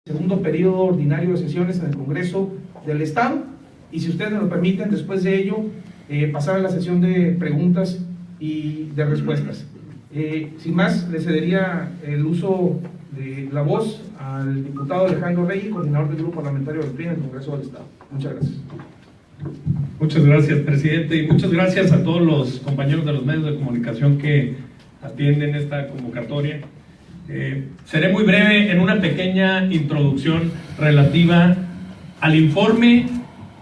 Segundo periodo ordinario de sesiones en el Congreso del Estado, y si ustedes me lo permiten, después de ello pasar a la sesión de preguntas y de respuestas. Sin más, le cedería el uso de la voz al diputado Alejandro Rey, coordinador del Grupo Parlamentario del PRI en el Congreso del Estado. Muchas gracias. Muchas gracias, presidente, y muchas gracias a todos los compañeros de los medios de comunicación que atienden esta convocatoria. Seré muy breve en una pequeña introducción relativa al informe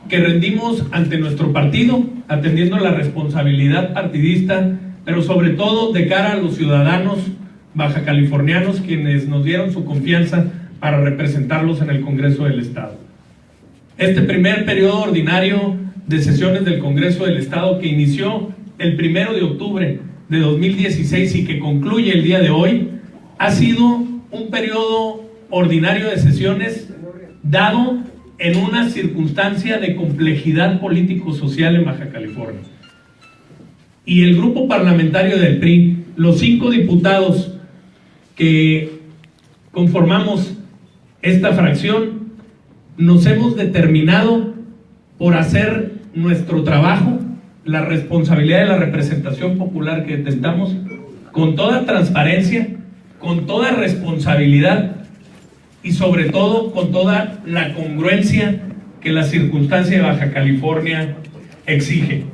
que rendimos ante nuestro partido, atendiendo la responsabilidad partidista, pero sobre todo de cara a los ciudadanos bajacalifornianos, quienes nos dieron su confianza para representarlos en el Congreso del Estado. Este primer periodo ordinario de sesiones del Congreso del Estado, que inició el 1 de octubre de 2016 y que concluye el día de hoy, ha sido un periodo ordinario de sesiones dado en una circunstancia de complejidad político-social en Baja California. Y el grupo parlamentario del PRI, los 5 diputados que conformamos esta fracción, nos hemos determinado por hacer nuestro trabajo, la responsabilidad de la representación popular que intentamos, con toda transparencia, con toda responsabilidad y sobre todo con toda la congruencia que la circunstancia de Baja California exige.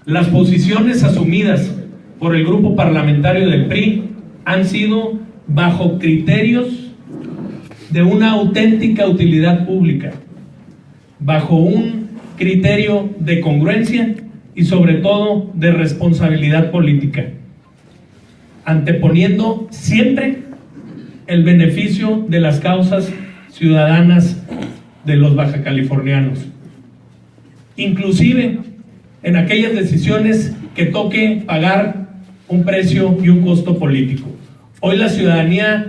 Las posiciones asumidas por el grupo parlamentario del PRI han sido bajo criterios de una auténtica utilidad pública, bajo un criterio de congruencia y sobre todo de responsabilidad política, anteponiendo siempre el beneficio de las causas ciudadanas de los bajacalifornianos, inclusive en aquellas decisiones que toque pagar un precio y un costo político. Hoy la ciudadanía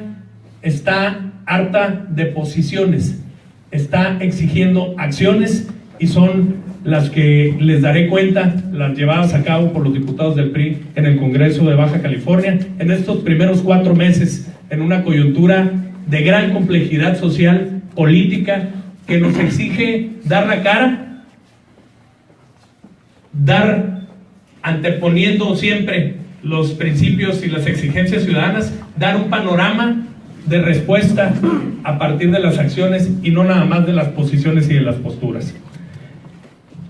está harta de posiciones, está exigiendo acciones y son las que les daré cuenta, las llevadas a cabo por los diputados del PRI en el Congreso de Baja California en estos primeros 4 meses, en una coyuntura de gran complejidad social, política, que nos exige dar la cara, anteponiendo siempre los principios y las exigencias ciudadanas, dar un panorama de respuesta a partir de las acciones y no nada más de las posiciones y de las posturas.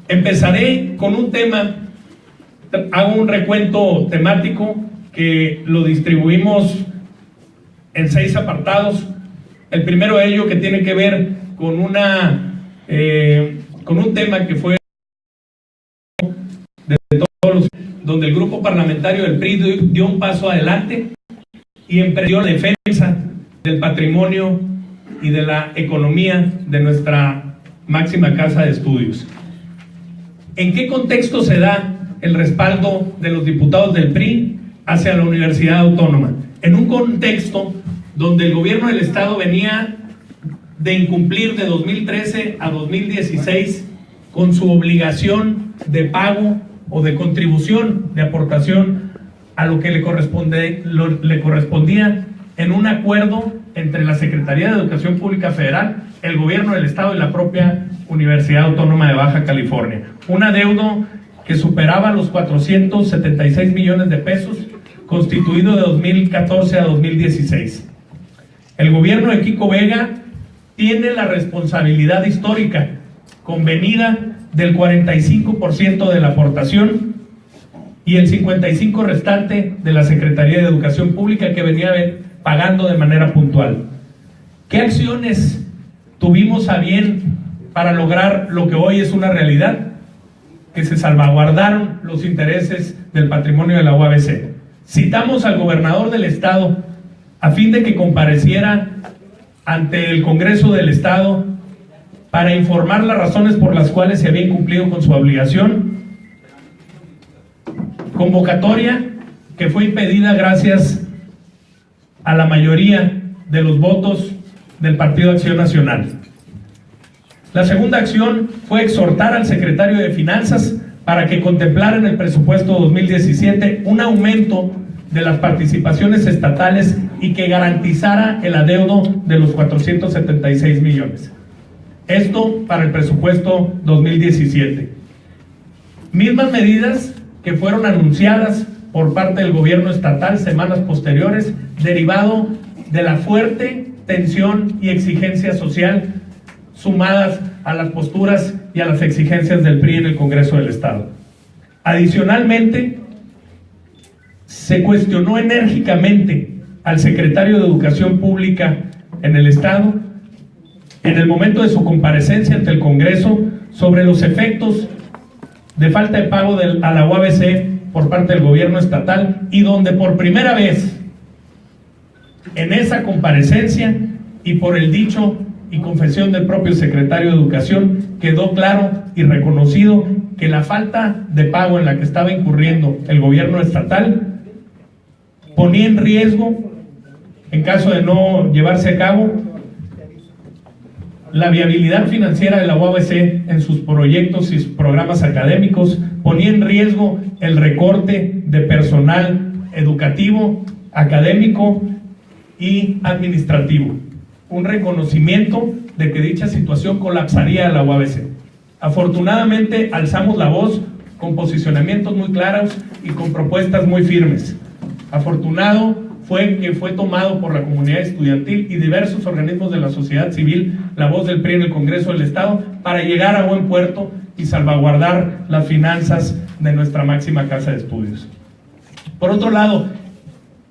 Empezaré con un tema, hago un recuento temático que lo distribuimos en 6 apartados. El primero de ellos que tiene que ver con un tema que fue de todos los, donde el grupo parlamentario del PRI dio un paso adelante y emprendió la defensa del patrimonio y de la economía de nuestra máxima casa de estudios. ¿En qué contexto se da el respaldo de los diputados del PRI hacia la Universidad Autónoma? En un contexto donde el gobierno del Estado venía de incumplir de 2013 a 2016 con su obligación de pago o de contribución, de aportación a lo que le correspondía en un acuerdo entre la Secretaría de Educación Pública Federal, el gobierno del Estado y la propia Universidad Autónoma de Baja California. Un adeudo que superaba los 476 millones de pesos, constituido de 2014 a 2016. El gobierno de Kiko Vega tiene la responsabilidad histórica convenida del 45% de la aportación y el 55% restante de la Secretaría de Educación Pública, que venía pagando de manera puntual. ¿Qué acciones tuvimos a bien para lograr lo que hoy es una realidad? Que se salvaguardaron los intereses del patrimonio de la UABC. Citamos al gobernador del Estado a fin de que compareciera ante el Congreso del Estado para informar las razones por las cuales se había incumplido con su obligación. Convocatoria que fue impedida gracias a la mayoría de los votos del Partido Acción Nacional. La segunda acción fue exhortar al secretario de Finanzas para que contemplara en el presupuesto 2017 un aumento de las participaciones estatales y que garantizara el adeudo de los 476 millones. Esto para el presupuesto 2017. Mismas medidas que fueron anunciadas por parte del gobierno estatal semanas posteriores, derivado de la fuerte tensión y exigencia social sumadas a las posturas y a las exigencias del PRI en el Congreso del Estado. Adicionalmente, se cuestionó enérgicamente al secretario de Educación Pública en el Estado en el momento de su comparecencia ante el Congreso sobre los efectos de falta de pago a la UABC por parte del gobierno estatal, y donde por primera vez en esa comparecencia y por el dicho y confesión del propio secretario de Educación quedó claro y reconocido que la falta de pago en la que estaba incurriendo el gobierno estatal ponía en riesgo, en caso de no llevarse a cabo, la viabilidad financiera de la UABC en sus proyectos y sus programas académicos, ponía en riesgo el recorte de personal educativo, académico y administrativo. Un reconocimiento de que dicha situación colapsaría a la UABC. Afortunadamente alzamos la voz con posicionamientos muy claros y con propuestas muy firmes. Afortunado fue que fue tomado por la comunidad estudiantil y diversos organismos de la sociedad civil la voz del PRI en el Congreso del Estado para llegar a buen puerto y salvaguardar las finanzas de nuestra máxima casa de estudios. Por otro lado,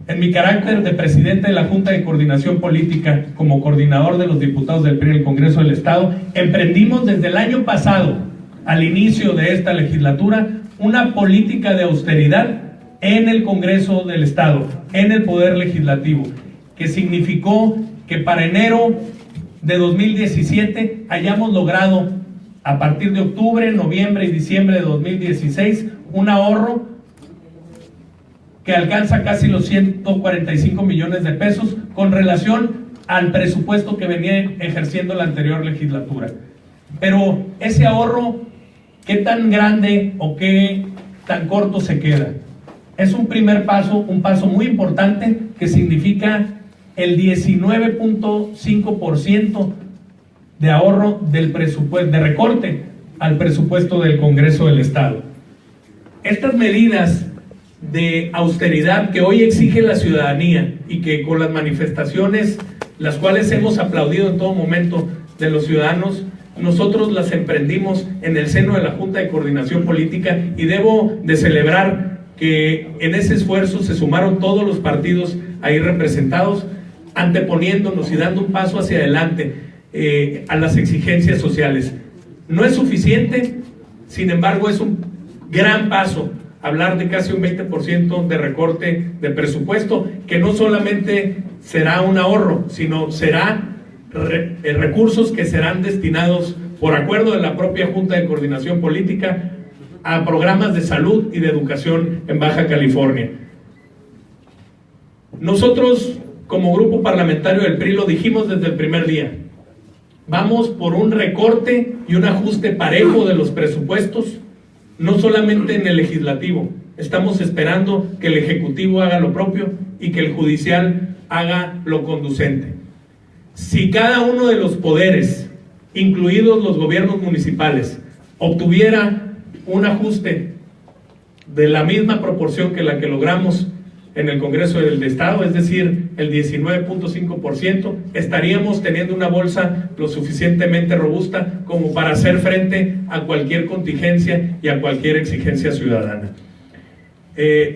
en mi carácter de presidente de la Junta de Coordinación Política, como coordinador de los diputados del PRI en el Congreso del Estado, emprendimos desde el año pasado, al inicio de esta legislatura, una política de austeridad en el Congreso del Estado, en el Poder Legislativo, que significó que para enero de 2017 hayamos logrado, a partir de octubre, noviembre y diciembre de 2016, un ahorro que alcanza casi los 145 millones de pesos con relación al presupuesto que venía ejerciendo la anterior legislatura. Pero ese ahorro, ¿qué tan grande o qué tan corto se queda? Es un primer paso, un paso muy importante que significa el 19.5% de ahorro del presupuesto, de recorte al presupuesto del Congreso del Estado. Estas medidas de austeridad que hoy exige la ciudadanía y que con las manifestaciones, las cuales hemos aplaudido en todo momento de los ciudadanos, nosotros las emprendimos en el seno de la Junta de Coordinación Política, y debo de celebrar que en ese esfuerzo se sumaron todos los partidos ahí representados, anteponiéndonos y dando un paso hacia adelante a las exigencias sociales. No es suficiente, sin embargo es un gran paso hablar de casi un 20% de recorte de presupuesto, que no solamente será un ahorro, sino será recursos que serán destinados por acuerdo de la propia Junta de Coordinación Política a programas de salud y de educación en Baja California. Nosotros, como grupo parlamentario del PRI, lo dijimos desde el primer día: vamos por un recorte y un ajuste parejo de los presupuestos, no solamente en el legislativo. Estamos esperando que el ejecutivo haga lo propio y que el judicial haga lo conducente. Si cada uno de los poderes, incluidos los gobiernos municipales, obtuviera un ajuste de la misma proporción que la que logramos en el Congreso del Estado, es decir, el 19.5%, estaríamos teniendo una bolsa lo suficientemente robusta como para hacer frente a cualquier contingencia y a cualquier exigencia ciudadana.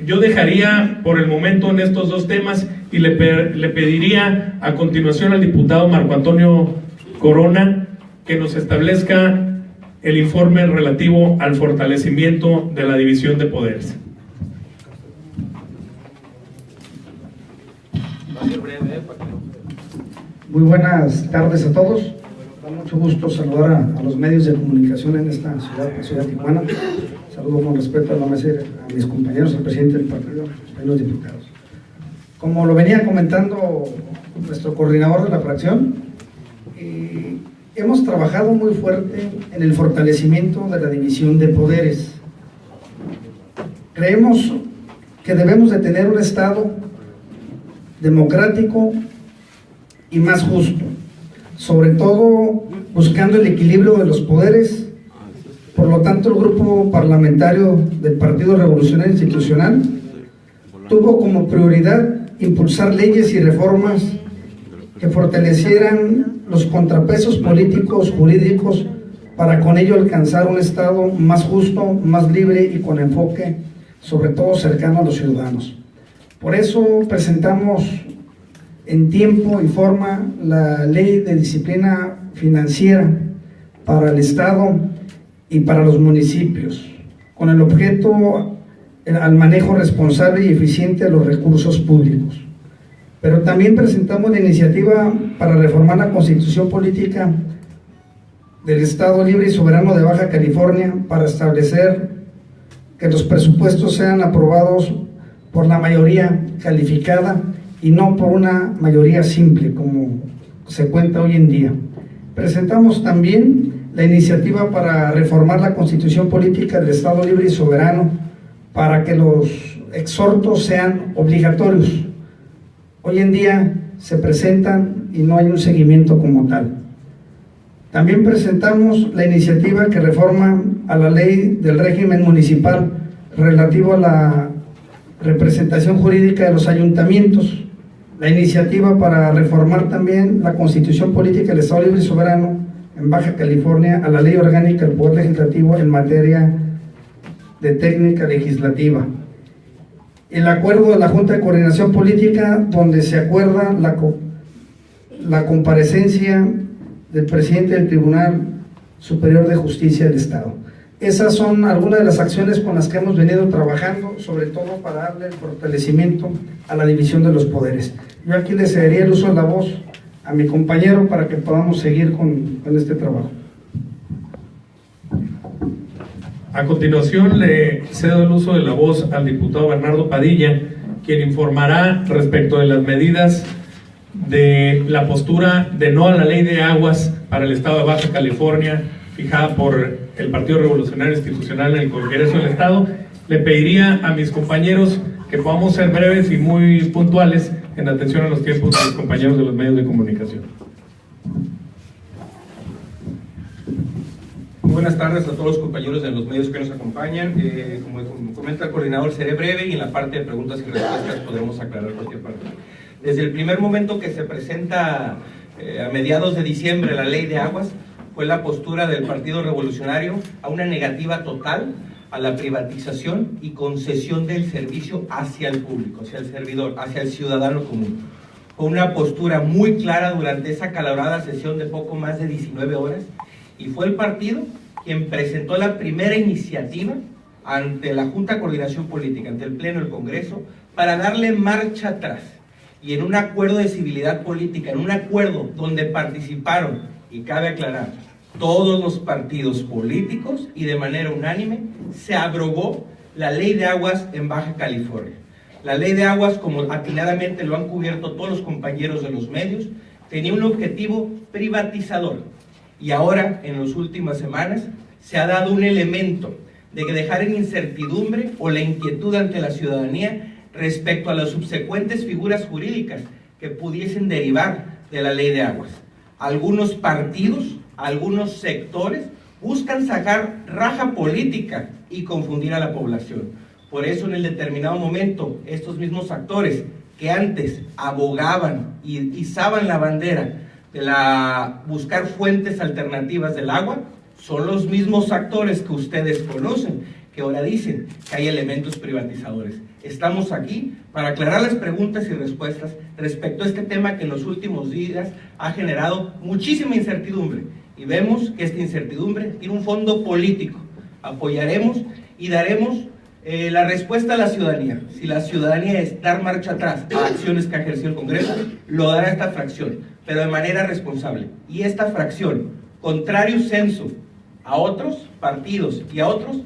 Yo dejaría por el momento en estos dos temas y le pediría a continuación al diputado Marco Antonio Corona que nos establezca el informe relativo al fortalecimiento de la división de poderes. Muy buenas tardes a todos. Da mucho gusto saludar a los medios de comunicación en esta ciudad de Tijuana. Saludo con respeto a la mesa, a mis compañeros, al presidente del partido, a los diputados. Como lo venía comentando nuestro coordinador de la fracción, hemos trabajado muy fuerte en el fortalecimiento de la división de poderes. Creemos que debemos de tener un Estado democrático y más justo, sobre todo buscando el equilibrio de los poderes. Por lo tanto, el grupo parlamentario del Partido Revolucionario Institucional tuvo como prioridad impulsar leyes y reformas que fortalecieran los contrapesos políticos, jurídicos, para con ello alcanzar un Estado más justo, más libre y con enfoque, sobre todo cercano a los ciudadanos. Por eso presentamos en tiempo y forma la Ley de Disciplina Financiera para el Estado y para los municipios, con el objeto al manejo responsable y eficiente de los recursos públicos. Pero también presentamos la iniciativa para reformar la Constitución Política del Estado Libre y Soberano de Baja California para establecer que los presupuestos sean aprobados por la mayoría calificada y no por una mayoría simple, como se cuenta hoy en día. Presentamos también la iniciativa para reformar la Constitución Política del Estado Libre y Soberano para que los exhortos sean obligatorios. Hoy en día se presentan y no hay un seguimiento como tal. También presentamos la iniciativa que reforma a la ley del régimen municipal relativo a la representación jurídica de los ayuntamientos, la iniciativa para reformar también la Constitución Política del Estado Libre y Soberano en Baja California a la Ley Orgánica del Poder Legislativo en materia de técnica legislativa. El acuerdo de la Junta de Coordinación Política, donde se acuerda la comparecencia del presidente del Tribunal Superior de Justicia del Estado. Esas son algunas de las acciones con las que hemos venido trabajando, sobre todo para darle el fortalecimiento a la división de los poderes. Yo aquí le cedería el uso de la voz a mi compañero para que podamos seguir con este trabajo. A continuación le cedo el uso de la voz al diputado Bernardo Padilla, quien informará respecto de las medidas de la postura de no a la ley de aguas para el estado de Baja California fijada por el Partido Revolucionario Institucional en el Congreso del Estado. Le pediría a mis compañeros que podamos ser breves y muy puntuales en atención a los tiempos de los compañeros de los medios de comunicación. Buenas tardes a todos los compañeros de los medios que nos acompañan. Como comenta el coordinador, seré breve y en la parte de preguntas y respuestas podremos aclarar cualquier parte. Desde el primer momento que se presenta a mediados de diciembre la ley de aguas, fue la postura del Partido Revolucionario a una negativa total a la privatización y concesión del servicio hacia el público, hacia el servidor, hacia el ciudadano común. Fue una postura muy clara durante esa acalorada sesión de poco más de 19 horas y fue el partido quien presentó la primera iniciativa ante la Junta de Coordinación Política, ante el Pleno del Congreso, para darle marcha atrás. Y en un acuerdo de civilidad política, en un acuerdo donde participaron, y cabe aclarar, todos los partidos políticos y de manera unánime, se abrogó la ley de aguas en Baja California. La ley de aguas, como atinadamente lo han cubierto todos los compañeros de los medios, tenía un objetivo privatizador. Y ahora, en las últimas semanas, se ha dado un elemento de que dejar en incertidumbre o la inquietud ante la ciudadanía respecto a las subsecuentes figuras jurídicas que pudiesen derivar de la ley de aguas. Algunos partidos, algunos sectores buscan sacar raja política y confundir a la población. Por eso, en el determinado momento, estos mismos actores que antes abogaban y izaban la bandera de buscar fuentes alternativas del agua, son los mismos actores que ustedes conocen, que ahora dicen que hay elementos privatizadores. Estamos aquí para aclarar las preguntas y respuestas respecto a este tema que en los últimos días ha generado muchísima incertidumbre. Y vemos que esta incertidumbre tiene un fondo político. Apoyaremos y daremos la respuesta a la ciudadanía. Si la ciudadanía es dar marcha atrás a acciones que ha ejercido el Congreso, lo dará esta fracción, pero de manera responsable. Y esta fracción, contrario censo a otros partidos y a otros,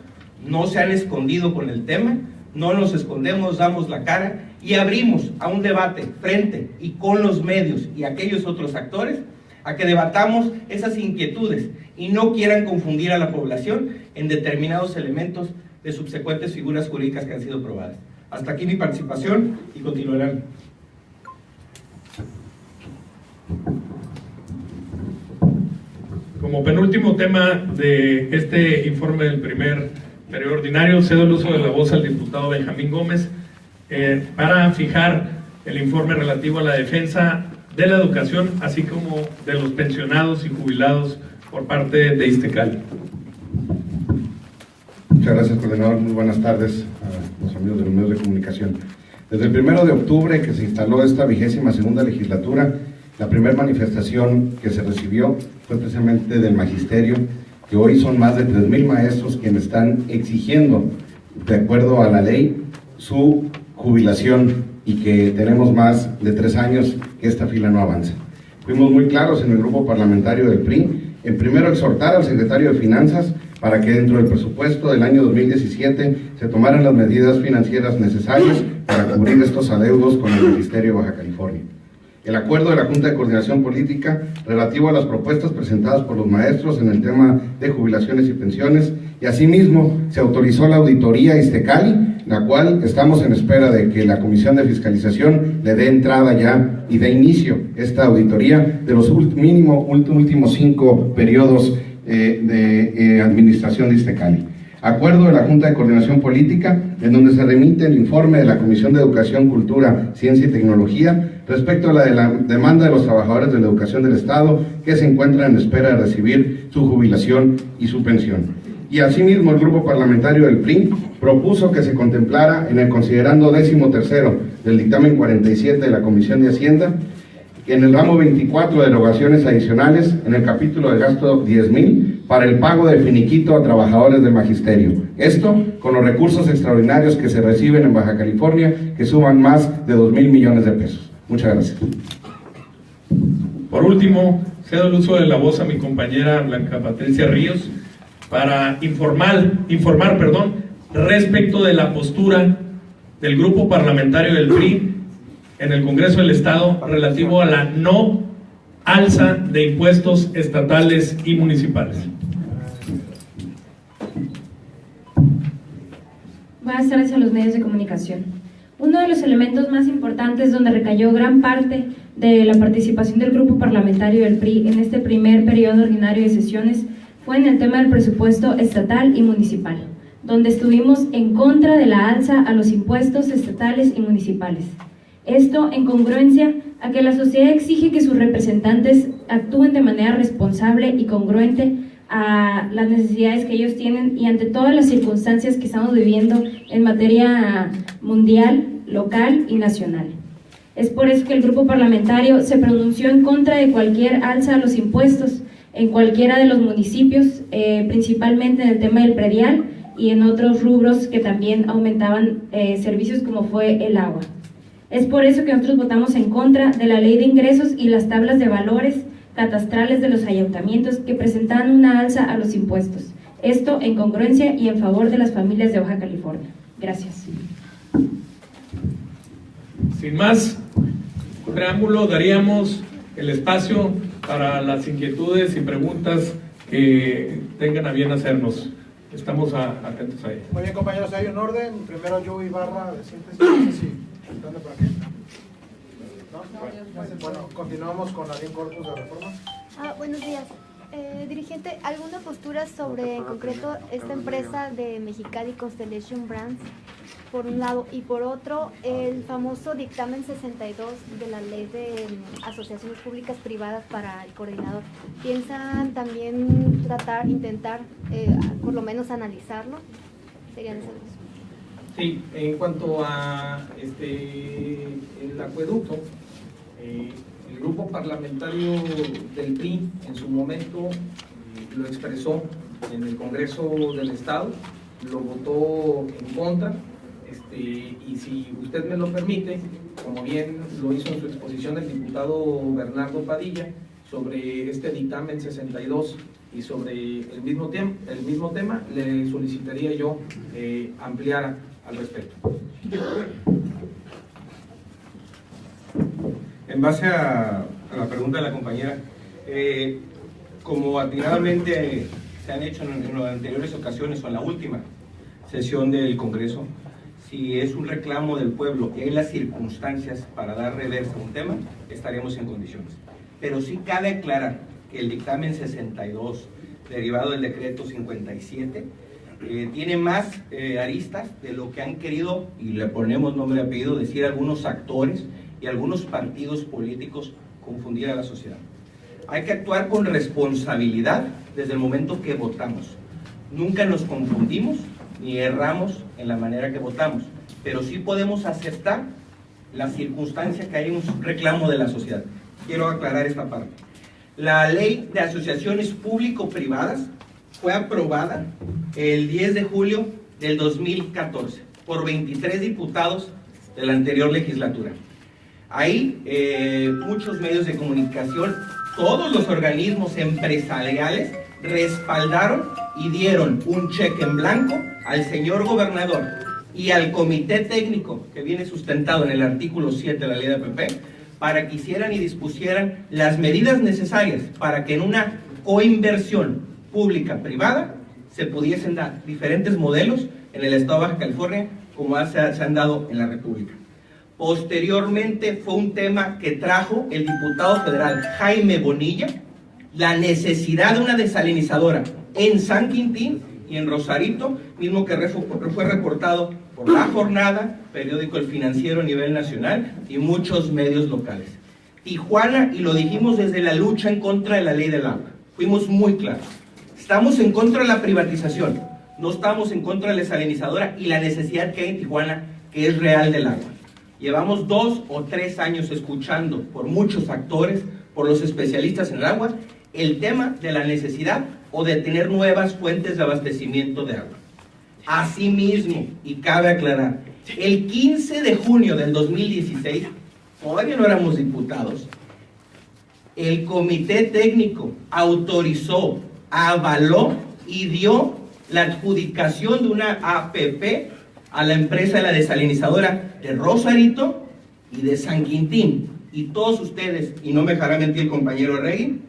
no se han escondido con el tema, no nos escondemos, damos la cara y abrimos a un debate frente y con los medios y aquellos otros actores a que debatamos esas inquietudes y no quieran confundir a la población en determinados elementos de subsecuentes figuras jurídicas que han sido probadas. Hasta aquí mi participación y continuarán. Como penúltimo tema de este informe del primer periodo ordinario, cedo el uso de la voz al diputado Benjamín Gómez para fijar el informe relativo a la defensa de la educación, así como de los pensionados y jubilados por parte de Iztecali. Muchas gracias, coordinador. Muy buenas tardes a los amigos de los medios de comunicación. Desde el 1 de octubre que se instaló esta 22ª legislatura, la primera manifestación que se recibió fue precisamente del magisterio, que hoy son más de 3,000 maestros quienes están exigiendo, de acuerdo a la ley, su jubilación, y que tenemos más de 3 años que esta fila no avanza. Fuimos muy claros en el grupo parlamentario del PRI, en primero exhortar al secretario de Finanzas para que dentro del presupuesto del año 2017 se tomaran las medidas financieras necesarias para cubrir estos adeudos con el Magisterio de Baja California. El acuerdo de la Junta de Coordinación Política relativo a las propuestas presentadas por los maestros en el tema de jubilaciones y pensiones, y asimismo se autorizó la auditoría Iztecali, la cual estamos en espera de que la Comisión de Fiscalización le dé entrada ya y dé inicio esta auditoría de los últimos 5 periodos de administración de Iztecali. Acuerdo de la Junta de Coordinación Política, en donde se remite el informe de la Comisión de Educación, Cultura, Ciencia y Tecnología respecto a la demanda de los trabajadores de la educación del Estado que se encuentran en espera de recibir su jubilación y su pensión. Y asimismo el grupo parlamentario del PRI propuso que se contemplara en el considerando 13º del dictamen 47 de la Comisión de Hacienda, en el ramo 24 de erogaciones adicionales, en el capítulo de gasto 10,000, para el pago de finiquito a trabajadores del magisterio. Esto con los recursos extraordinarios que se reciben en Baja California, que suman más de 2,000 millones de pesos. Muchas gracias. Por último, cedo el uso de la voz a mi compañera Blanca Patricia Ríos para informar, respecto de la postura del grupo parlamentario del PRI en el Congreso del Estado relativo a la no alza de impuestos estatales y municipales. Buenas tardes a los medios de comunicación. Uno de los elementos más importantes donde recayó gran parte de la participación del grupo parlamentario del PRI en este primer periodo ordinario de sesiones fue en el tema del presupuesto estatal y municipal, donde estuvimos en contra de la alza a los impuestos estatales y municipales. Esto en congruencia a que la sociedad exige que sus representantes actúen de manera responsable y congruente a las necesidades que ellos tienen y ante todas las circunstancias que estamos viviendo en materia mundial, local y nacional. Es por eso que el grupo parlamentario se pronunció en contra de cualquier alza a los impuestos en cualquiera de los municipios, principalmente en el tema del predial y en otros rubros que también aumentaban servicios como fue el agua. Es por eso que nosotros votamos en contra de la ley de ingresos y las tablas de valores catastrales de los ayuntamientos que presentaban una alza a los impuestos. Esto en congruencia y en favor de las familias de Baja California. Gracias. Sin más preámbulo, daríamos el espacio para las inquietudes y preguntas que tengan a bien hacernos. Estamos atentos a ello. Muy bien, compañeros, hay un orden. Primero Joe Ibarra de Síntesis. Sí. ¿Dónde por aquí? ¿No? Bueno, continuamos con Nadine Corpus de Reforma. Buenos días. Dirigente, ¿alguna postura sobre, en concreto, esta empresa de Mexicali Constellation Brands, por un lado, y por otro, el famoso dictamen 62 de la ley de asociaciones públicas privadas para el coordinador? ¿Piensan también intentar, por lo menos analizarlo? Serían esas dos. Sí, en cuanto a el acueducto, el grupo parlamentario del PRI en su momento lo expresó en el Congreso del Estado, lo votó en contra, y si usted me lo permite, como bien lo hizo en su exposición el diputado Bernardo Padilla, sobre este dictamen 62 y sobre el mismo tema, le solicitaría yo ampliar al respecto. En base a la pregunta de la compañera, como atinadamente se han hecho en las anteriores ocasiones o en la última sesión del Congreso, si es un reclamo del pueblo y hay las circunstancias para dar reversa a un tema, estaremos en condiciones. pero sí cabe aclarar que el dictamen 62, derivado del decreto 57, tiene más aristas de lo que han querido, y le ponemos nombre y apellido, decir algunos actores y algunos partidos políticos, confundir a la sociedad. Hay que actuar con responsabilidad desde el momento que votamos. Nunca nos confundimos ni erramos en la manera que votamos, pero sí podemos aceptar la circunstancia que hay un reclamo de la sociedad. Quiero aclarar esta parte. La ley de asociaciones público-privadas fue aprobada el 10 de julio del 2014 por 23 diputados de la anterior legislatura. Ahí muchos medios de comunicación, todos los organismos empresariales respaldaron y dieron un cheque en blanco al señor gobernador y al comité técnico que viene sustentado en el artículo 7 de la ley de APP para que hicieran y dispusieran las medidas necesarias para que en una coinversión pública-privada se pudiesen dar diferentes modelos en el estado de Baja California como se han dado en la República. Posteriormente fue un tema que trajo el diputado federal Jaime Bonilla, la necesidad de una desalinizadora en San Quintín y en Rosarito, mismo que fue reportado por La Jornada, periódico El Financiero a nivel nacional y muchos medios locales. Tijuana, y lo dijimos desde la lucha en contra de la ley del agua, fuimos muy claros. Estamos en contra de la privatización, no estamos en contra de la desalinizadora y la necesidad que hay en Tijuana, que es real del agua. Llevamos 2 o 3 años escuchando por muchos actores, por los especialistas en el agua, el tema de la necesidad o de tener nuevas fuentes de abastecimiento de agua. Asimismo, y cabe aclarar, el 15 de junio del 2016, todavía no éramos diputados, el comité técnico autorizó, avaló y dio la adjudicación de una APP a la empresa de la desalinizadora de Rosarito y de San Quintín. Y todos ustedes, y no me dejará mentir el compañero Regui,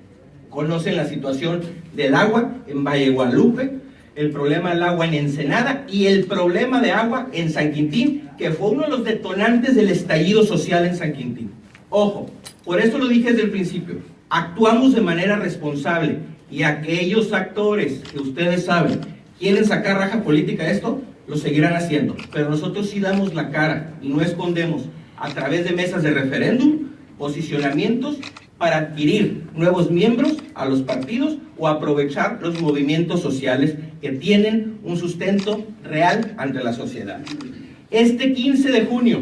conocen la situación del agua en Valle de Guadalupe, el problema del agua en Ensenada y el problema de agua en San Quintín, que fue uno de los detonantes del estallido social en San Quintín. Ojo, por eso lo dije desde el principio, actuamos de manera responsable y aquellos actores que ustedes saben quieren sacar raja política de esto, lo seguirán haciendo, pero nosotros sí damos la cara y no escondemos a través de mesas de referéndum, posicionamientos para adquirir nuevos miembros a los partidos o aprovechar los movimientos sociales que tienen un sustento real ante la sociedad. Este 15 de junio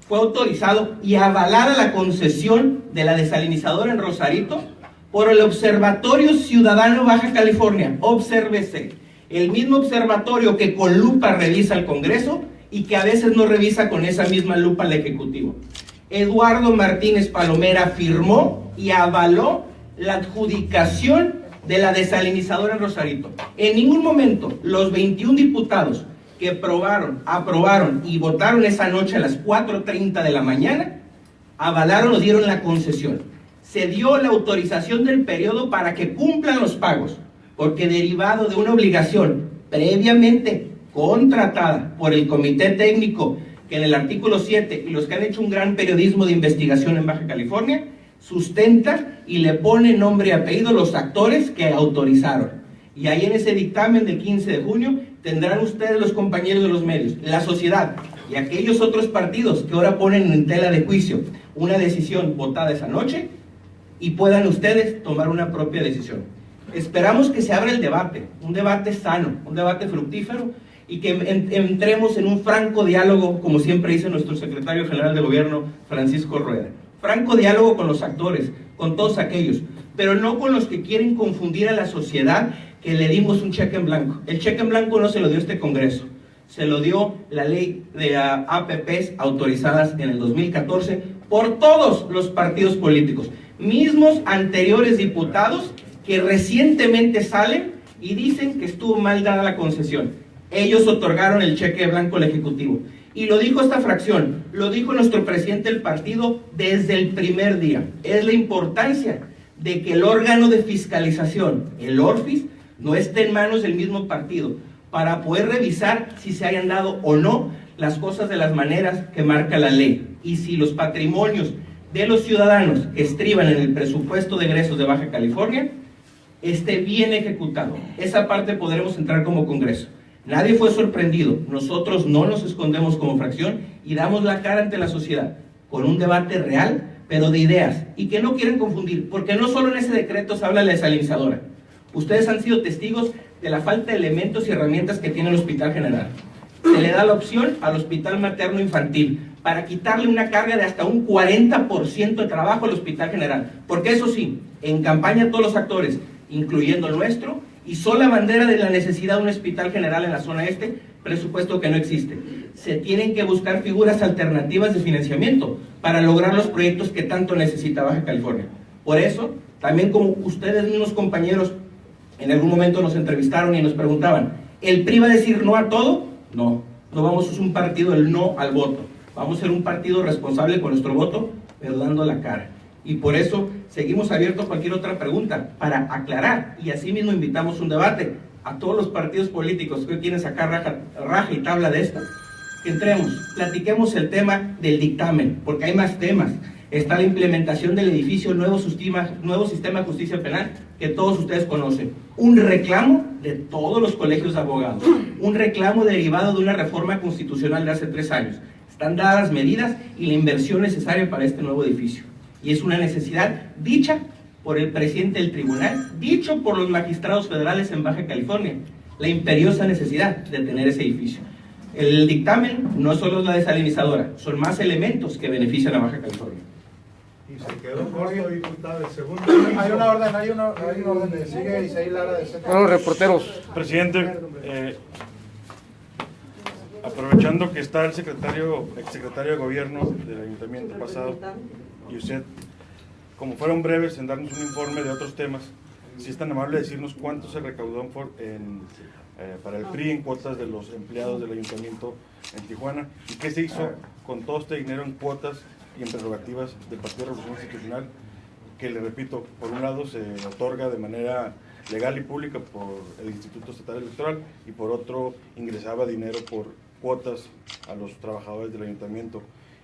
fue autorizado y avalada la concesión de la desalinizadora en Rosarito por el Observatorio Ciudadano Baja California, OBSERVC, el mismo observatorio que con lupa revisa el Congreso y que a veces no revisa con esa misma lupa el Ejecutivo. Eduardo Martínez Palomera firmó y avaló la adjudicación de la desalinizadora en Rosarito. En ningún momento los 21 diputados que aprobaron y votaron esa noche a las 4:30 de la mañana, avalaron o dieron la concesión. Se dio la autorización del periodo para que cumplan los pagos, porque derivado de una obligación previamente contratada por el comité técnico, que en el artículo 7, y los que han hecho un gran periodismo de investigación en Baja California, sustenta y le pone nombre y apellido los actores que autorizaron. Y ahí en ese dictamen del 15 de junio tendrán ustedes, los compañeros de los medios, la sociedad y aquellos otros partidos que ahora ponen en tela de juicio una decisión votada esa noche y puedan ustedes tomar una propia decisión. Esperamos que se abra el debate, un debate sano, un debate fructífero, y que entremos en un franco diálogo, como siempre dice nuestro secretario general de gobierno, Francisco Rueda. Franco diálogo con los actores, con todos aquellos, pero no con los que quieren confundir a la sociedad que le dimos un cheque en blanco. El cheque en blanco no se lo dio este Congreso, se lo dio la ley de APPs autorizadas en el 2014 por todos los partidos políticos, mismos anteriores diputados que recientemente salen y dicen que estuvo mal dada la concesión. Ellos otorgaron el cheque blanco al Ejecutivo. Y lo dijo esta fracción, lo dijo nuestro presidente del partido desde el primer día. Es la importancia de que el órgano de fiscalización, el ORFIS, no esté en manos del mismo partido, para poder revisar si se hayan dado o no las cosas de las maneras que marca la ley. Y si los patrimonios de los ciudadanos que estriban en el presupuesto de egresos de Baja California esté bien ejecutado. Esa parte podremos entrar como Congreso. Nadie fue sorprendido, nosotros no nos escondemos como fracción y damos la cara ante la sociedad con un debate real, pero de ideas, y que no quieren confundir, porque no solo en ese decreto se habla de la desalinizadora. Ustedes han sido testigos de la falta de elementos y herramientas que tiene el Hospital General. Se le da la opción al Hospital Materno Infantil para quitarle una carga de hasta un 40% de trabajo al Hospital General, porque eso sí, en campaña todos los actores, incluyendo el nuestro, hizo la bandera de la necesidad de un hospital general en la zona este, presupuesto que no existe. Se tienen que buscar figuras alternativas de financiamiento para lograr los proyectos que tanto necesita Baja California. Por eso, también como ustedes mismos compañeros en algún momento nos entrevistaron y nos preguntaban, ¿el PRI va a decir no a todo? No, no vamos a ser un partido del no al voto. Vamos a ser un partido responsable con nuestro voto, pero dando la cara. Y por eso seguimos abiertos a cualquier otra pregunta para aclarar, y así mismo invitamos un debate a todos los partidos políticos que hoy quieren sacar raja y tabla de esto, que entremos, platiquemos el tema del dictamen, porque hay más temas. Está la implementación del edificio nuevo sistema de justicia penal que todos ustedes conocen, un reclamo de todos los colegios de abogados, un reclamo derivado de una reforma constitucional de hace 3 años. Están dadas medidas y la inversión necesaria para este nuevo edificio. Y es una necesidad dicha por el presidente del tribunal, dicho por los magistrados federales en Baja California, la imperiosa necesidad de tener ese edificio. El dictamen no solo es la desalinizadora, son más elementos que benefician a Baja California. Y se quedó corto, diputado. El segundo. Hay una orden de sigue Isaí Lara de Z. Los reporteros. Presidente, aprovechando que está el exsecretario de Gobierno del Ayuntamiento pasado y usted, como fueron breves en darnos un informe de otros temas, si es tan amable decirnos cuánto se recaudó para el PRI en cuotas de los empleados del Ayuntamiento en Tijuana y qué se hizo con todo este dinero en cuotas y en prerrogativas del Partido de Revolución Institucional, que le repito, por un lado se otorga de manera legal y pública por el Instituto Estatal Electoral y por otro ingresaba dinero por cuotas a los trabajadores del ayuntamiento.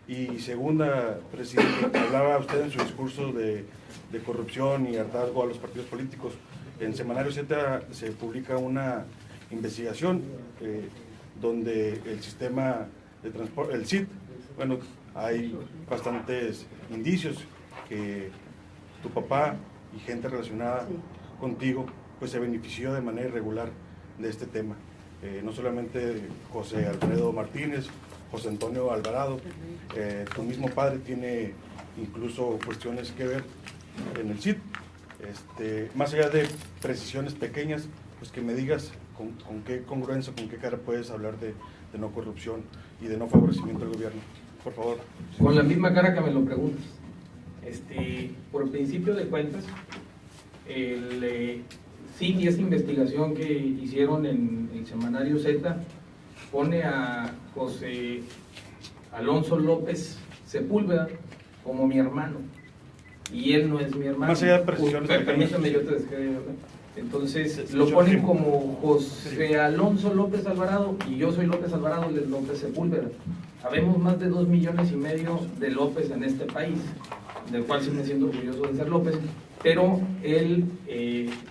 Y segunda, presidente, hablaba usted en su discurso de corrupción y hartazgo a los partidos políticos. En Semanario Z se publica una investigación donde el sistema de transporte, el CIT, bueno, hay bastantes indicios que tu papá y gente relacionada contigo pues se benefició de manera irregular de este tema. No solamente José Alfredo Martínez, José Antonio Alvarado, tu mismo padre tiene incluso cuestiones que ver en el CIT. Más allá de precisiones pequeñas, pues que me digas con qué congruencia, con qué cara puedes hablar de no corrupción y de no favorecimiento del gobierno. Por favor. Con la misma cara que me lo preguntas. Por principio de cuentas, sí, y esa investigación que hicieron en el Semanario Z pone a José Alonso López Sepúlveda como mi hermano, y él no es mi hermano. Más allá de precisiones, permítame, yo te dejé de hablar. Entonces lo ponen como José Alonso López Alvarado y yo soy López Alvarado de López Sepúlveda. Habemos más de 2,5 millones de López en este país, del cual sí me siento orgulloso de ser López, pero él,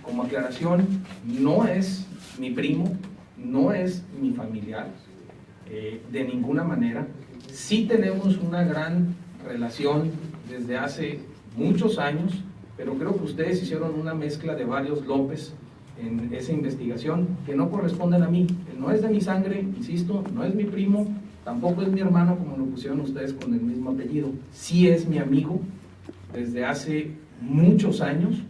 como aclaración, no es mi primo, no es mi familiar, de ninguna manera. Sí tenemos una gran relación desde hace muchos años, pero creo que ustedes hicieron una mezcla de varios López en esa investigación que no corresponden a mí. Él no es de mi sangre, insisto, no es mi primo, tampoco es mi hermano como lo pusieron ustedes con el mismo apellido. Sí es mi amigo desde hace muchos años,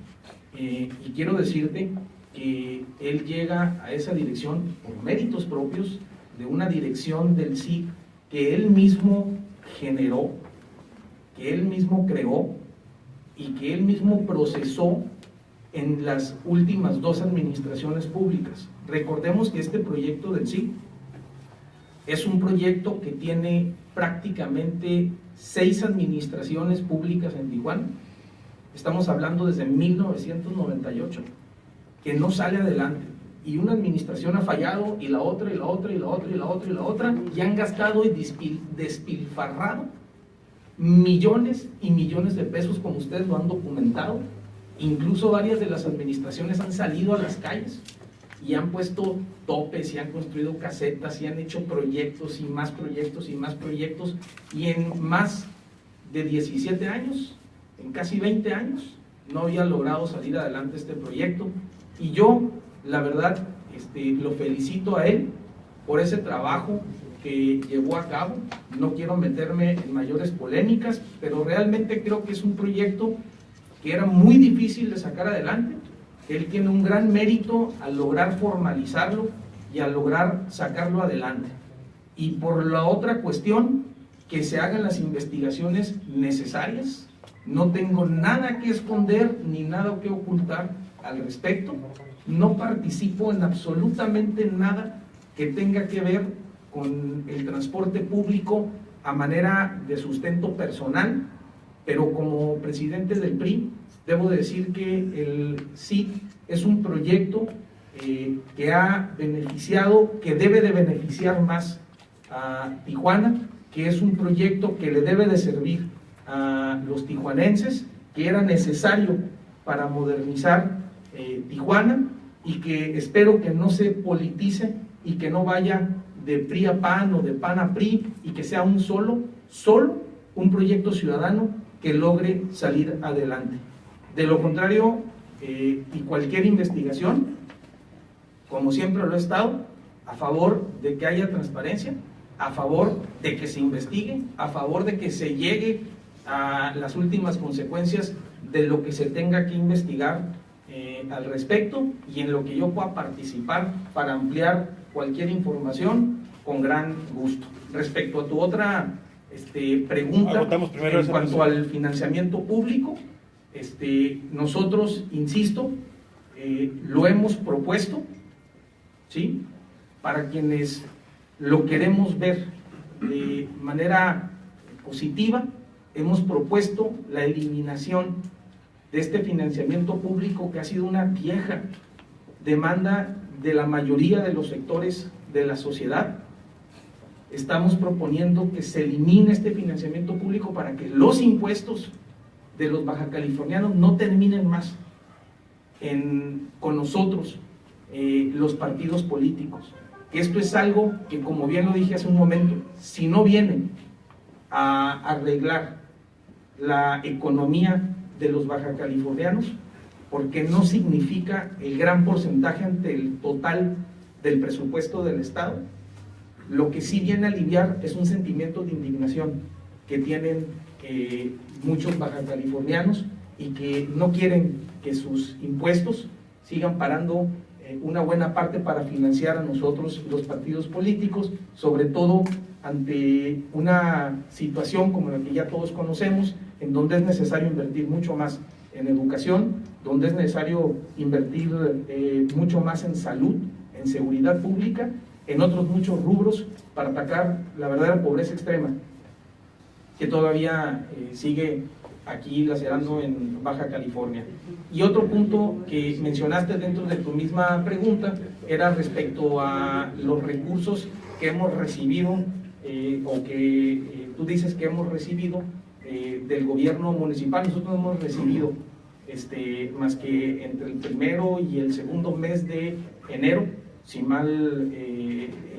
y quiero decirte que él llega a esa dirección por méritos propios de una dirección del SIC que él mismo generó, que él mismo creó y que él mismo procesó en las últimas 2 administraciones públicas. Recordemos que este proyecto del SIC es un proyecto que tiene prácticamente 6 administraciones públicas en Tijuana. Estamos hablando desde 1998, que no sale adelante. Y una administración ha fallado, y la otra, y la otra, y la otra, y la otra, y la otra, y han gastado y despilfarrado millones y millones de pesos, como ustedes lo han documentado. Incluso varias de las administraciones han salido a las calles y han puesto topes y han construido casetas y han hecho proyectos y más proyectos y más proyectos, y en más de 17 años, en casi 20 años, no había logrado salir adelante este proyecto. Y yo, la verdad, lo felicito a él por ese trabajo que llevó a cabo. No quiero meterme en mayores polémicas, pero realmente creo que es un proyecto que era muy difícil de sacar adelante. Él tiene un gran mérito al lograr formalizarlo y al lograr sacarlo adelante. Y por la otra cuestión, que se hagan las investigaciones necesarias. No tengo nada que esconder ni nada que ocultar al respecto. No participo en absolutamente nada que tenga que ver con el transporte público a manera de sustento personal, pero como presidente del PRI debo decir que el CID es un proyecto que ha beneficiado, que debe de beneficiar más a Tijuana, que es un proyecto que le debe de servir a los tijuanenses, que era necesario para modernizar Tijuana, y que espero que no se politice y que no vaya de PRI a PAN o de PAN a PRI, y que sea solo un proyecto ciudadano que logre salir adelante. De lo contrario, y cualquier investigación, como siempre lo he estado, a favor de que haya transparencia, a favor de que se investigue, a favor de que se llegue a las últimas consecuencias de lo que se tenga que investigar al respecto, y en lo que yo pueda participar para ampliar cualquier información, con gran gusto. Respecto a tu otra pregunta, en cuanto al financiamiento público, nosotros, insisto, lo hemos propuesto, ¿sí?, para quienes lo queremos ver de manera positiva. Hemos propuesto la eliminación de este financiamiento público, que ha sido una vieja demanda de la mayoría de los sectores de la sociedad. Estamos proponiendo que se elimine este financiamiento público para que los impuestos de los bajacalifornianos no terminen más con nosotros, los partidos políticos. Esto es algo que, como bien lo dije hace un momento, si no vienen a arreglar la economía de los bajacalifornianos, porque no significa el gran porcentaje ante el total del presupuesto del Estado, lo que sí viene a aliviar es un sentimiento de indignación que tienen muchos bajacalifornianos, y que no quieren que sus impuestos sigan parando una buena parte para financiar a nosotros, los partidos políticos, sobre todo ante una situación como la que ya todos conocemos, en donde es necesario invertir mucho más en educación, donde es necesario invertir mucho más en salud, en seguridad pública, en otros muchos rubros, para atacar la verdadera pobreza extrema que todavía sigue aquí lacerando en Baja California. Y otro punto que mencionaste dentro de tu misma pregunta era respecto a los recursos que hemos recibido, o que tú dices que hemos recibido del gobierno municipal. Nosotros no hemos recibido más que entre el primero y el segundo mes de enero, si mal,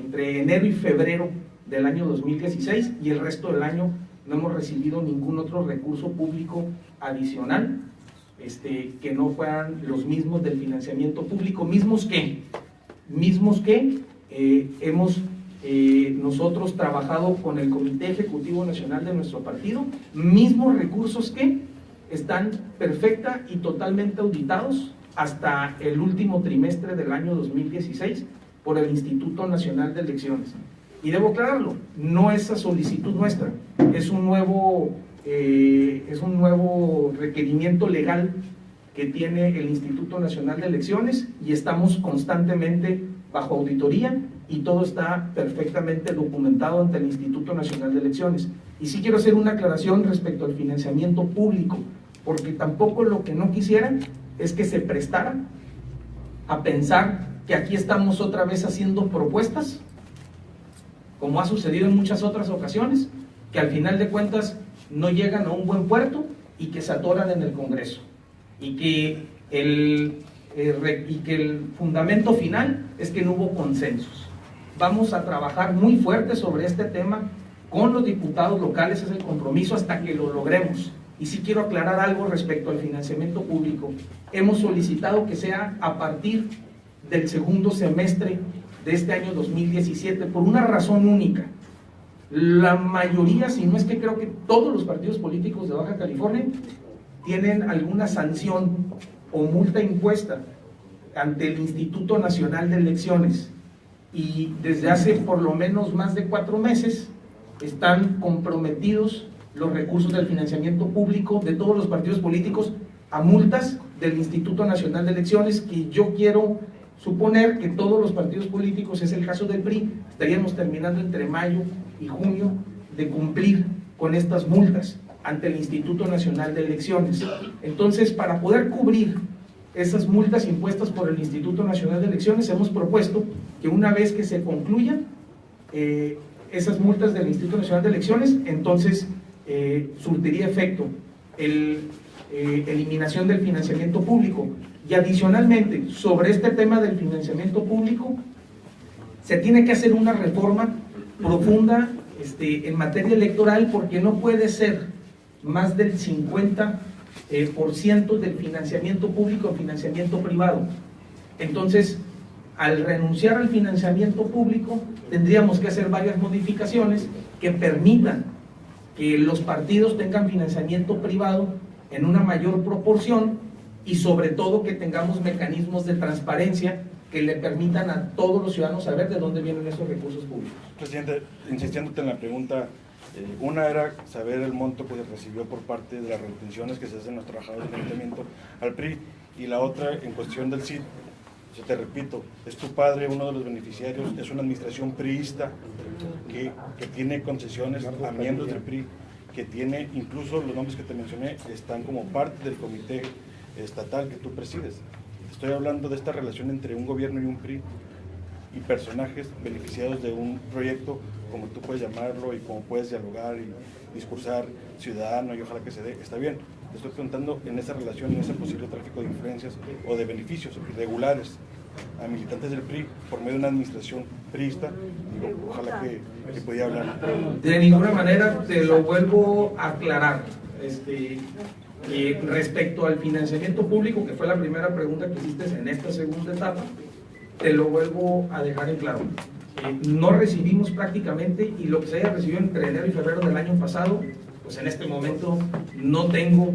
entre enero y febrero del año 2016, y el resto del año no hemos recibido ningún otro recurso público adicional que no fueran los mismos del financiamiento público, mismos que hemos nosotros trabajado con el Comité Ejecutivo Nacional de nuestro partido, mismos recursos que están perfecta y totalmente auditados hasta el último trimestre del año 2016 por el Instituto Nacional de Elecciones. Y debo aclararlo, no es a solicitud nuestra, es un nuevo requerimiento legal que tiene el Instituto Nacional de Elecciones, y estamos constantemente bajo auditoría, y todo está perfectamente documentado ante el Instituto Nacional de Elecciones. Y sí quiero hacer una aclaración respecto al financiamiento público, porque tampoco lo que no quisiera es que se prestara a pensar que aquí estamos otra vez haciendo propuestas, como ha sucedido en muchas otras ocasiones, que al final de cuentas no llegan a un buen puerto y que se atoran en el Congreso, y que el fundamento final es que no hubo consensos. Vamos a trabajar muy fuerte sobre este tema con los diputados locales, es el compromiso hasta que lo logremos. Y sí quiero aclarar algo respecto al financiamiento público. Hemos solicitado que sea a partir del segundo semestre de este año 2017, por una razón única. La mayoría, si no es que creo que todos los partidos políticos de Baja California tienen alguna sanción o multa impuesta ante el Instituto Nacional de Elecciones, y desde hace por lo menos más de 4 meses están comprometidos los recursos del financiamiento público de todos los partidos políticos a multas del Instituto Nacional de Elecciones, que yo quiero suponer que todos los partidos políticos, es el caso del PRI, estaríamos terminando entre mayo y junio de cumplir con estas multas ante el Instituto Nacional de Elecciones. Entonces, para poder cubrir esas multas impuestas por el Instituto Nacional de Elecciones, hemos propuesto que una vez que se concluyan esas multas del Instituto Nacional de Elecciones, entonces surtiría efecto eliminación del financiamiento público. Y adicionalmente, sobre este tema del financiamiento público, se tiene que hacer una reforma profunda en materia electoral, porque no puede ser más del 50% del financiamiento público en financiamiento privado. Entonces, al renunciar al financiamiento público, tendríamos que hacer varias modificaciones que permitan que los partidos tengan financiamiento privado en una mayor proporción, y sobre todo que tengamos mecanismos de transparencia que le permitan a todos los ciudadanos saber de dónde vienen esos recursos públicos. Presidente, insistiéndote en la pregunta, una era saber el monto que se recibió por parte de las retenciones que se hacen los trabajadores del ayuntamiento al PRI, y la otra en cuestión del CID. Yo te repito, es tu padre uno de los beneficiarios, es una administración priista que tiene concesiones a miembros del PRI, que tiene, incluso los nombres que te mencioné están como parte del comité estatal que tú presides. Estoy hablando de esta relación entre un gobierno y un PRI, y personajes beneficiados de un proyecto, como tú puedes llamarlo, y como puedes dialogar y discursar ciudadano, y ojalá que se dé, está bien. Te estoy preguntando en esa relación, en ese posible tráfico de influencias o de beneficios irregulares a militantes del PRI por medio de una administración priista. Digo, ojalá que pudiera hablar. De ninguna manera, te lo vuelvo a aclarar. Respecto al financiamiento público, que fue la primera pregunta que hiciste en esta segunda etapa, te lo vuelvo a dejar en claro. No recibimos prácticamente, y lo que se haya recibido entre enero y febrero del año pasado, pues en este momento no tengo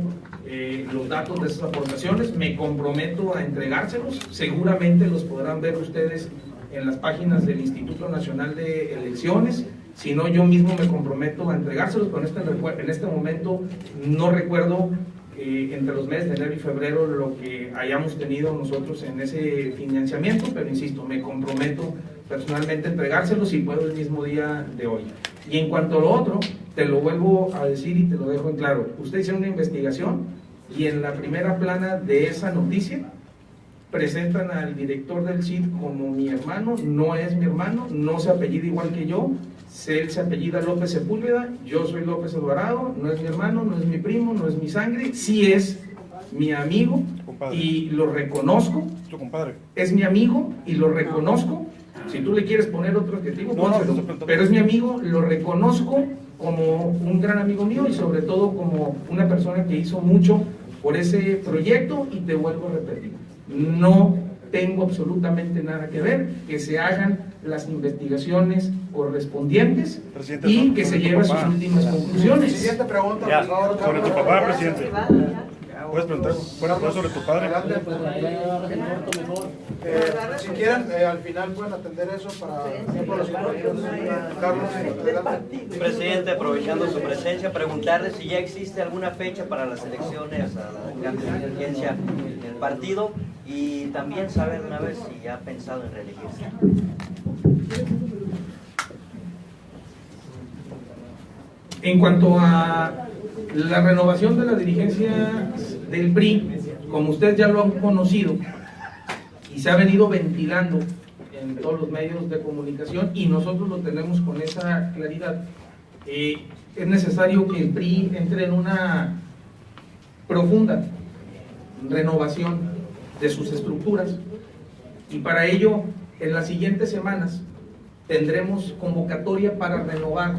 los datos de esas aportaciones. Me comprometo a entregárselos, seguramente los podrán ver ustedes en las páginas del Instituto Nacional de Elecciones. Si no, yo mismo me comprometo a entregárselos, pero en este momento no recuerdo entre los meses de enero y febrero lo que hayamos tenido nosotros en ese financiamiento, pero insisto, me comprometo personalmente a entregárselos, si puedo el mismo día de hoy. Y en cuanto a lo otro, te lo vuelvo a decir y te lo dejo en claro. Ustedes hicieron una investigación y en la primera plana de esa noticia presentan al director del CID como mi hermano. No es mi hermano, no se apellida igual que yo. Él se apellida López Sepúlveda, yo soy López Alvarado, no es mi hermano, no es mi primo, no es mi sangre, sí es mi amigo, compadre, y lo reconozco. ¿Tu compadre? Es mi amigo y lo reconozco. Si tú le quieres poner otro adjetivo, pero es mi amigo, lo reconozco como un gran amigo mío y sobre todo como una persona que hizo mucho por ese proyecto. Y te vuelvo a repetir, no tengo absolutamente nada que ver, que se hagan las investigaciones correspondientes, presidente, y que se lleven sus últimas conclusiones. Siguiente pregunta, por favor. Sobre tu papá, presidente. ¿Puedes preguntar sobre tu padre? Si quieren, al final pueden atender eso para los compañeros. Carlos, adelante. Presidente, aprovechando su presencia, preguntarle si ya existe alguna fecha para las elecciones a la cambio de dirigencia del partido, y también saber una vez si ya ha pensado en reelegirse. En cuanto a la renovación de la dirigencia del PRI, como ustedes ya lo han conocido y se ha venido ventilando en todos los medios de comunicación, y nosotros lo tenemos con esa claridad, es necesario que el PRI entre en una profunda renovación de sus estructuras, y para ello en las siguientes semanas tendremos convocatoria para renovar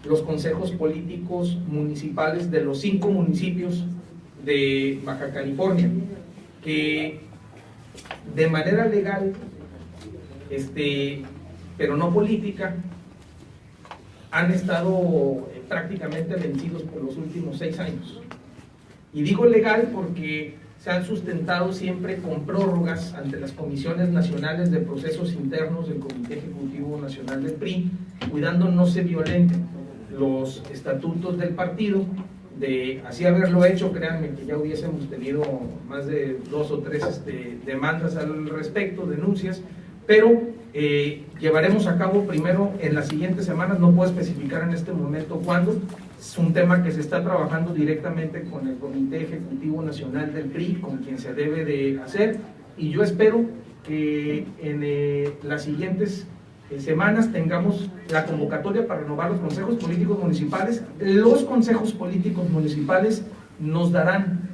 los consejos políticos municipales de los 5 municipios de Baja California, que de manera legal, pero no política, han estado prácticamente vencidos por los últimos 6 años. Y digo legal porque se han sustentado siempre con prórrogas ante las comisiones nacionales de procesos internos del Comité Ejecutivo Nacional del PRI, cuidando no se violenten los estatutos del partido. De así haberlo hecho, créanme que ya hubiésemos tenido más de 2 o 3 demandas al respecto, denuncias, pero llevaremos a cabo primero en las siguientes semanas, no puedo especificar en este momento cuándo, es un tema que se está trabajando directamente con el Comité Ejecutivo Nacional del PRI, con quien se debe de hacer, y yo espero que en las siguientes semanas tengamos la convocatoria para renovar los consejos políticos municipales. Los consejos políticos municipales nos darán,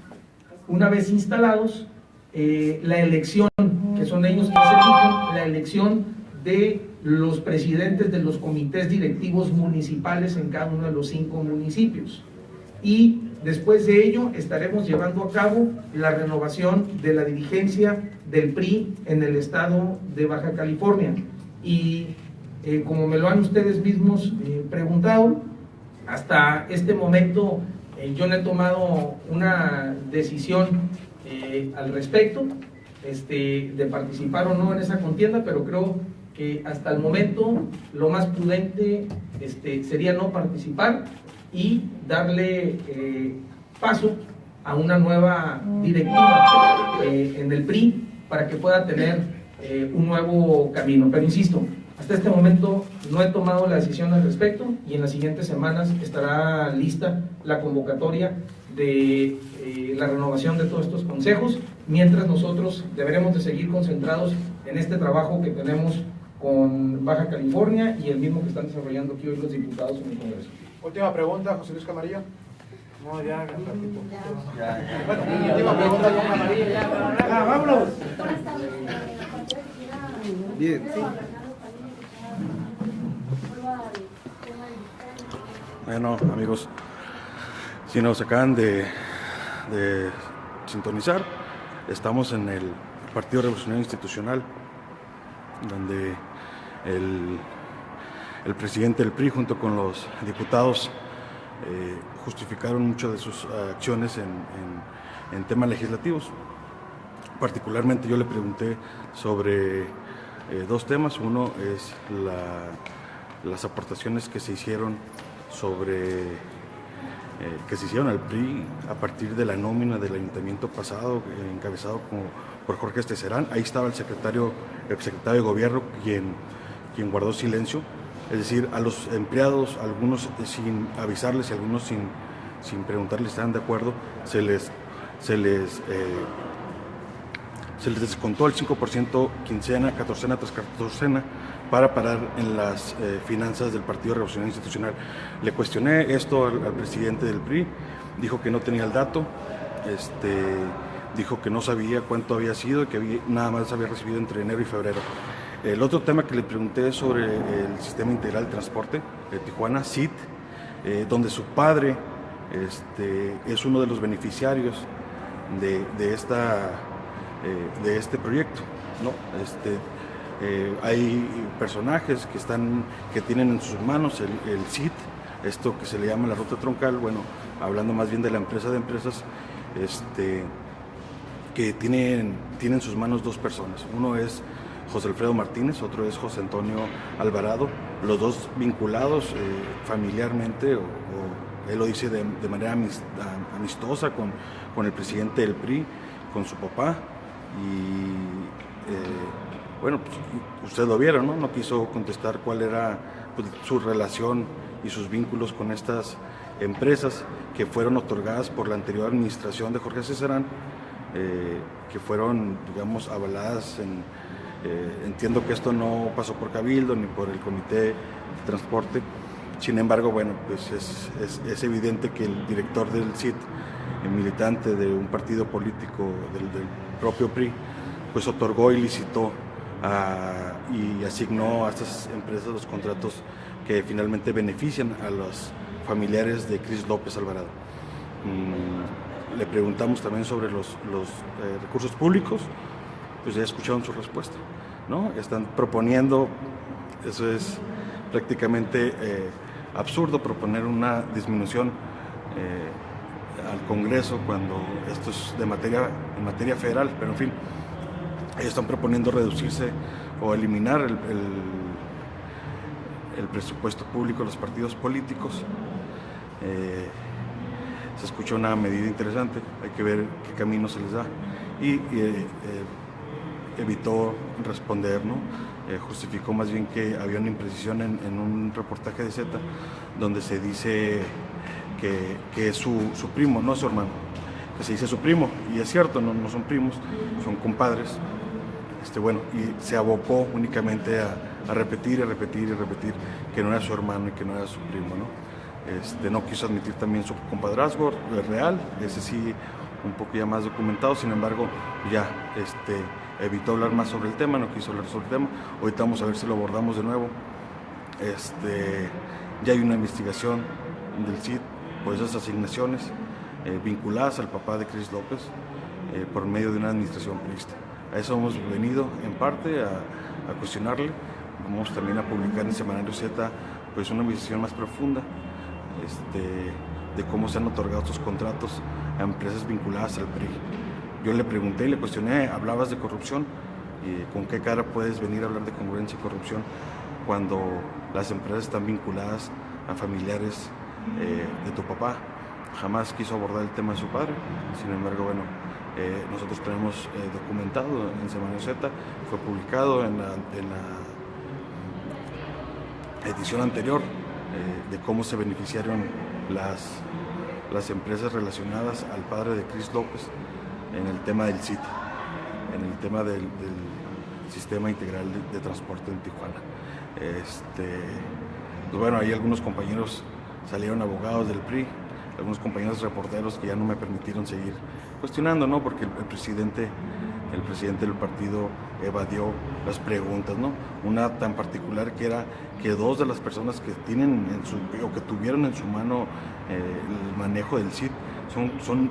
una vez instalados, la elección, que son ellos que se eligen, la elección de los presidentes de los comités directivos municipales en cada uno de los 5 municipios. Y después de ello estaremos llevando a cabo la renovación de la dirigencia del PRI en el estado de Baja California. Y como me lo han ustedes mismos preguntado, hasta este momento yo no he tomado una decisión al respecto de participar o no en esa contienda, pero creo que hasta el momento lo más prudente sería no participar y darle paso a una nueva directiva en el PRI para que pueda tener un nuevo camino. Pero insisto, hasta este momento no he tomado la decisión al respecto, y en las siguientes semanas estará lista la convocatoria de la renovación de todos estos consejos, mientras nosotros deberemos de seguir concentrados en este trabajo que tenemos con Baja California y el mismo que están desarrollando aquí hoy los diputados en el Congreso. Última pregunta, José Luis Camarillo. No, ya. Bueno, última pregunta, Juan Camarillo. ¡Vámonos! Bien. Bueno, amigos, si nos acaban de sintonizar, estamos en el Partido Revolucionario Institucional, donde el presidente del PRI junto con los diputados justificaron muchas de sus acciones en temas legislativos. Particularmente yo le pregunté sobre 2 temas. Uno es las aportaciones que se hicieron al PRI a partir de la nómina del ayuntamiento pasado, encabezado por Jorge Esteserán. Ahí estaba el secretario de gobierno quien guardó silencio, es decir, a los empleados, algunos sin avisarles y algunos sin preguntarles si estaban de acuerdo, se les descontó el 5% quincena, catorcena tras catorcena, para parar en las finanzas del Partido Revolucionario Institucional. Le cuestioné esto al presidente del PRI, dijo que no tenía el dato, dijo que no sabía cuánto había sido y que nada más había recibido entre enero y febrero. El otro tema que le pregunté es sobre el Sistema Integral de Transporte de Tijuana, SIT, donde su padre es uno de los beneficiarios de este proyecto, ¿no? Hay personajes que tienen en sus manos el SIT, esto que se le llama la ruta troncal, bueno, hablando más bien de la empresa de empresas, que tienen en sus manos 2 personas. Uno es José Alfredo Martínez, otro es José Antonio Alvarado, los 2 vinculados familiarmente, o él lo dice de manera amistosa con el presidente del PRI, con su papá, y bueno, pues, ustedes lo vieron, ¿no? No quiso contestar cuál era su relación y sus vínculos con estas empresas que fueron otorgadas por la anterior administración de Jorge Esteserán, que fueron, digamos, avaladas entiendo que esto no pasó por Cabildo ni por el Comité de Transporte, Sin embargo, bueno, pues es evidente que el director del CID, el militante de un partido político del propio PRI, pues otorgó y licitó y asignó a estas empresas los contratos que finalmente benefician a los familiares de Cris López Alvarado. Le preguntamos también sobre los recursos públicos, pues ya escucharon su respuesta, ¿no? Están proponiendo, eso es prácticamente absurdo, proponer una disminución al Congreso cuando esto es en materia federal, pero en fin, ellos están proponiendo reducirse o eliminar el presupuesto público de los partidos políticos. Se escuchó una medida interesante, hay que ver qué camino se les da, y evitó responder, ¿no? Justificó más bien que había una imprecisión en un reportaje de Z donde se dice que es su primo, no su hermano, que se dice su primo, y es cierto, no son primos, son compadres. Bueno, y se abocó únicamente a repetir y repetir y repetir que no era su hermano y que no era su primo, ¿no? No quiso admitir también su compadrazgo real, ese sí un poco ya más documentado, sin embargo ya evitó hablar más sobre el tema, no quiso hablar sobre el tema. Ahorita vamos a ver si lo abordamos de nuevo. Ya hay una investigación del CID por esas asignaciones vinculadas al papá de Cris López por medio de una administración priista. A eso hemos venido en parte a cuestionarle. Vamos también a publicar en Semanario Z pues una investigación más profunda de cómo se han otorgado estos contratos a empresas vinculadas al PRI. Yo le pregunté y le cuestioné, hablabas de corrupción, ¿con qué cara puedes venir a hablar de congruencia y corrupción cuando las empresas están vinculadas a familiares de tu papá? Jamás quiso abordar el tema de su padre, sin embargo, bueno, nosotros tenemos documentado en Semanario Z, fue publicado en la edición anterior de cómo se beneficiaron las empresas relacionadas al padre de Cris López en el tema del CIT, en el tema del Sistema Integral de Transporte en Tijuana. Pues bueno, ahí algunos compañeros salieron abogados del PRI, algunos compañeros reporteros que ya no me permitieron seguir cuestionando, ¿no? Porque el presidente del partido evadió las preguntas, ¿no? Una tan particular que era que dos de las personas que tienen que tuvieron en su mano el manejo del CID,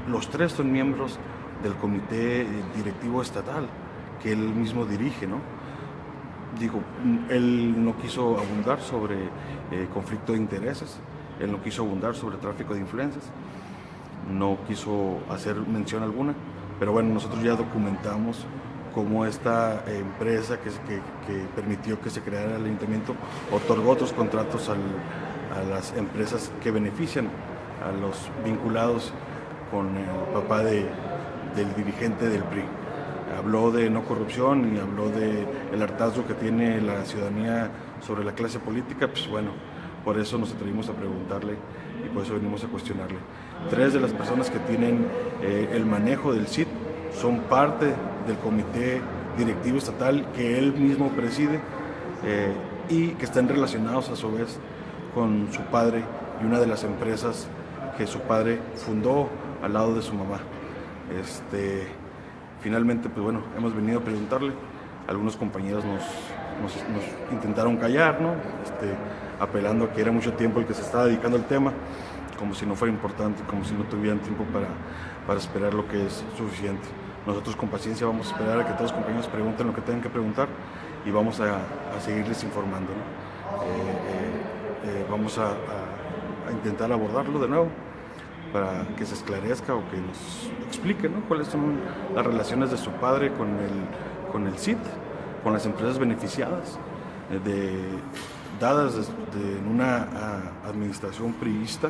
los tres son miembros del comité directivo estatal que él mismo dirige, ¿no? Digo, él no quiso abundar sobre conflicto de intereses, él no quiso abundar sobre tráfico de influencias, no quiso hacer mención alguna, pero bueno, nosotros ya documentamos cómo esta empresa que permitió que se creara el ayuntamiento otorgó otros contratos a las empresas que benefician a los vinculados con el papá del dirigente del PRI. Habló de no corrupción y habló del hartazgo que tiene la ciudadanía sobre la clase política, pues bueno, por eso nos atrevimos a preguntarle y por eso venimos a cuestionarle. Tres de las personas que tienen el manejo del CID son parte del comité directivo estatal que él mismo preside y que están relacionados a su vez con su padre y una de las empresas que su padre fundó al lado de su mamá. Finalmente, pues bueno, hemos venido a preguntarle. Algunos compañeros nos intentaron callar, ¿no? Apelando a que era mucho tiempo el que se estaba dedicando al tema, como si no fuera importante, como si no tuvieran tiempo para esperar lo que es suficiente. Nosotros con paciencia vamos a esperar a que todos los compañeros pregunten lo que tengan que preguntar y vamos a seguirles informando, ¿no? Vamos a intentar abordarlo de nuevo para que se esclarezca o que nos explique, ¿no? Cuáles son las relaciones de su padre con el CID, con las empresas beneficiadas, dadas en una administración priista.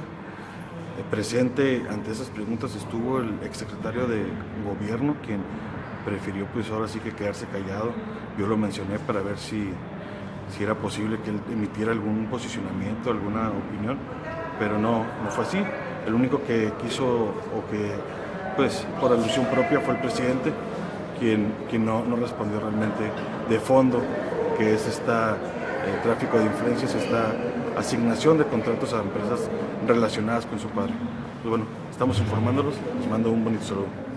Presente ante esas preguntas estuvo el exsecretario de Gobierno, quien prefirió pues ahora sí que quedarse callado. Yo lo mencioné para ver si era posible que él emitiera algún posicionamiento, alguna opinión, pero no fue así. El único que quiso o que pues por alusión propia fue el presidente, quien no respondió realmente de fondo, que es tráfico de influencias, esta asignación de contratos a empresas relacionadas con su padre. Pues bueno, estamos informándolos, les mando un bonito saludo.